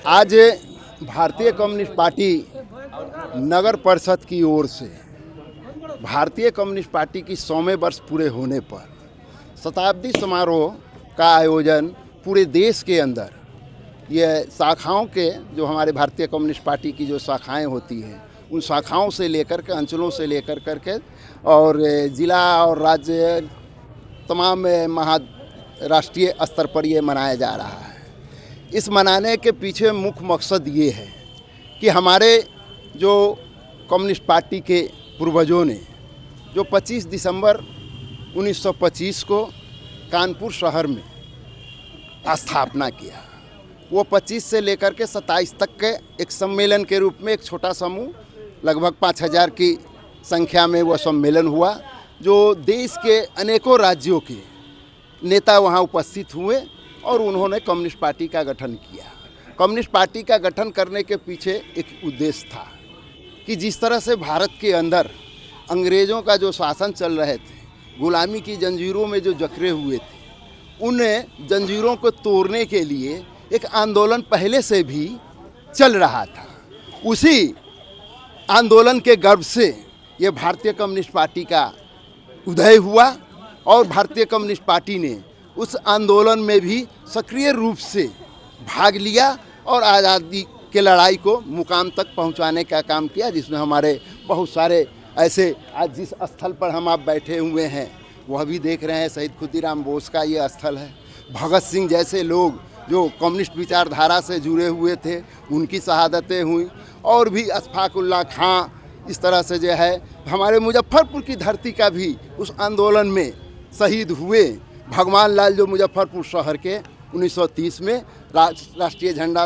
आज भारतीय communist party नगर परिषद की ओर से भारतीय कम्युनिस्ट पार्टी की 100वें वर्ष पूरे होने पर शताब्दी समारोह का आयोजन पूरे देश के अंदर ये शाखाओं के जो हमारे भारतीय कम्युनिस्ट पार्टी की जो शाखाएं होती हैं उन शाखाओं से लेकर के अंचलों से लेकर करके और ज़िला और राज्य तमाम महाराष्ट्रीय स्तर पर ये मनाया जा रहा है। इस मनाने के पीछे मुख्य मकसद ये है कि हमारे जो कम्युनिस्ट पार्टी के पूर्वजों ने जो 25 दिसंबर 1925 को कानपुर शहर में स्थापना किया, वो 25 से लेकर के 27 तक के एक सम्मेलन के रूप में एक छोटा समूह लगभग 5000 की संख्या में वह सम्मेलन हुआ, जो देश के अनेकों राज्यों के नेता वहाँ उपस्थित हुए और उन्होंने कम्युनिस्ट पार्टी का गठन किया। कम्युनिस्ट पार्टी का गठन करने के पीछे एक उद्देश्य था कि जिस तरह से भारत के अंदर अंग्रेज़ों का जो शासन चल रहे थे, गुलामी की जंजीरों में जो जकड़े हुए थे, उन जंजीरों को तोड़ने के लिए एक आंदोलन पहले से भी चल रहा था। उसी आंदोलन के गर्भ से ये भारतीय कम्युनिस्ट पार्टी का उदय हुआ और भारतीय कम्युनिस्ट पार्टी ने उस आंदोलन में भी सक्रिय रूप से भाग लिया और आज़ादी के लड़ाई को मुकाम तक पहुंचाने का काम किया, जिसमें हमारे बहुत सारे ऐसे आज जिस स्थल पर हम आप बैठे हुए हैं वह भी देख रहे हैं, शहीद खुदीराम बोस का ये स्थल है। भगत सिंह जैसे लोग जो कम्युनिस्ट विचारधारा से जुड़े हुए थे उनकी शहादतें हुई और भी अशफाकुल्लाह खां, इस तरह से जो है हमारे मुजफ्फरपुर की धरती का भी उस आंदोलन में शहीद हुए। भगवान लाल जो मुजफ्फरपुर शहर के 1930 में राष्ट्रीय झंडा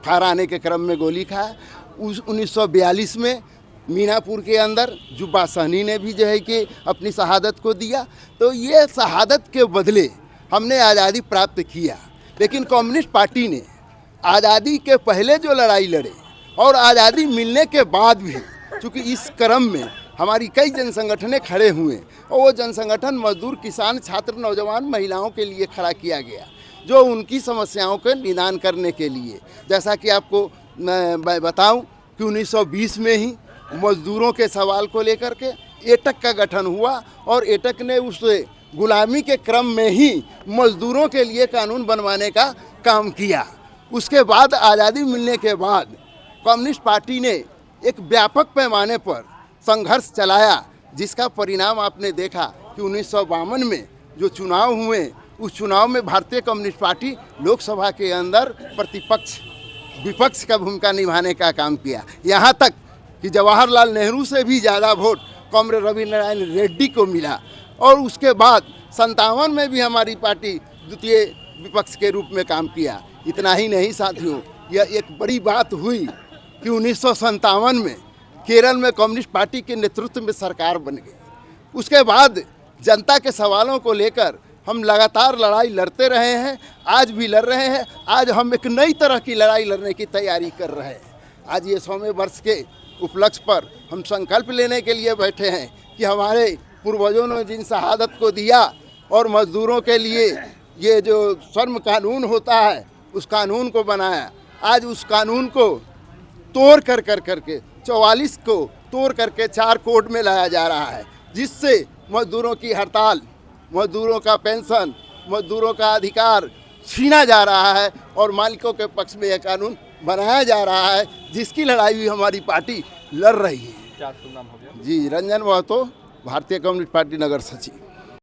फहराने के क्रम में गोली खाया। उस 1942 में मीनापुर के अंदर जुब्बा सहनी ने भी जो है कि अपनी शहादत को दिया। तो ये शहादत के बदले हमने आज़ादी प्राप्त किया, लेकिन कम्युनिस्ट पार्टी ने आज़ादी के पहले जो लड़ाई लड़े और आज़ादी मिलने के बाद भी, चूँकि इस क्रम में हमारी कई जन संगठनें खड़े हुए और वो जन संगठन मजदूर, किसान, छात्र, नौजवान, महिलाओं के लिए खड़ा किया गया, जो उनकी समस्याओं का निदान करने के लिए। जैसा कि आपको मैं बताऊं कि 1920 में ही मजदूरों के सवाल को लेकर के एटक का गठन हुआ और एटक ने उस गुलामी के क्रम में ही मजदूरों के लिए कानून बनवाने का काम किया। उसके बाद आज़ादी मिलने के बाद कम्युनिस्ट पार्टी ने एक व्यापक पैमाने पर संघर्ष चलाया, जिसका परिणाम आपने देखा कि 1952 में जो चुनाव हुए उस चुनाव में भारतीय कम्युनिस्ट पार्टी लोकसभा के अंदर प्रतिपक्ष विपक्ष का भूमिका निभाने का काम किया। यहाँ तक कि जवाहरलाल नेहरू से भी ज़्यादा वोट कॉमरेड रवि नारायण रेड्डी को मिला और उसके बाद 57 में भी हमारी पार्टी द्वितीय विपक्ष के रूप में काम किया। इतना ही नहीं साथियों, यह एक बड़ी बात हुई कि 1957 में केरल में कम्युनिस्ट पार्टी के नेतृत्व में सरकार बन गई। उसके बाद जनता के सवालों को लेकर हम लगातार लड़ाई लड़ते रहे हैं, आज भी लड़ रहे हैं। आज हम एक नई तरह की लड़ाई लड़ने की तैयारी कर रहे हैं। आज ये 100वें वर्ष के उपलक्ष्य पर हम संकल्प लेने के लिए बैठे हैं कि हमारे पूर्वजों ने जिन शहादत को दिया और मजदूरों के लिए ये जो श्रम कानून होता है उस कानून को बनाया, आज उस कानून को तोड़ करके 44 को तोड़ करके 4 कोड में लाया जा रहा है, जिससे मजदूरों की हड़ताल, मजदूरों का पेंशन, मजदूरों का अधिकार छीना जा रहा है और मालिकों के पक्ष में यह कानून बनाया जा रहा है, जिसकी लड़ाई भी हमारी पार्टी लड़ रही है। क्या नाम हो गया? जी, रंजन महतो, भारतीय कम्युनिस्ट पार्टी नगर सचिव।